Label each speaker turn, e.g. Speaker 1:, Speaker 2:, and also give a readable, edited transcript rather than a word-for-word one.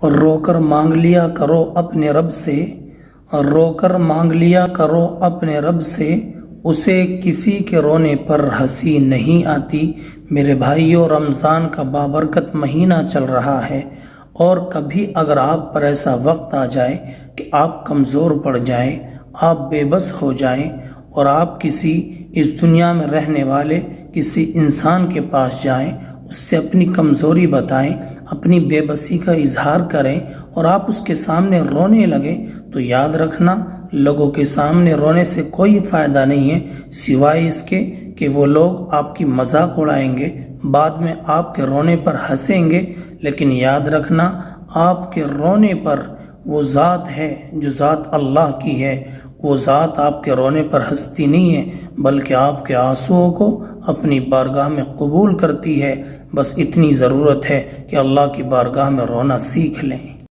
Speaker 1: اور رو کر مانگ لیا کرو اپنے رب سے، اور رو کر مانگ لیا کرو اپنے رب سے، اسے کسی کے رونے پر ہنسی نہیں آتی۔ میرے بھائیو، رمضان کا بابرکت مہینہ چل رہا ہے، اور کبھی اگر آپ پر ایسا وقت آ جائے کہ آپ کمزور پڑ جائیں، آپ بے بس ہو جائیں، اور آپ کسی اس دنیا میں رہنے والے کسی انسان کے پاس جائیں، اس سے اپنی کمزوری بتائیں، اپنی بے بسی کا اظہار کریں، اور آپ اس کے سامنے رونے لگیں، تو یاد رکھنا لوگوں کے سامنے رونے سے کوئی فائدہ نہیں ہے، سوائے اس کے کہ وہ لوگ آپ کی مذاق اڑائیں گے، بعد میں آپ کے رونے پر ہنسیں گے۔ لیکن یاد رکھنا، آپ کے رونے پر وہ ذات ہے جو ذات اللہ کی ہے، وہ ذات آپ کے رونے پر ہنستی نہیں ہے، بلکہ آپ کے آنسوؤں کو اپنی بارگاہ میں قبول کرتی ہے۔ بس اتنی ضرورت ہے کہ اللہ کی بارگاہ میں رونا سیکھ لیں۔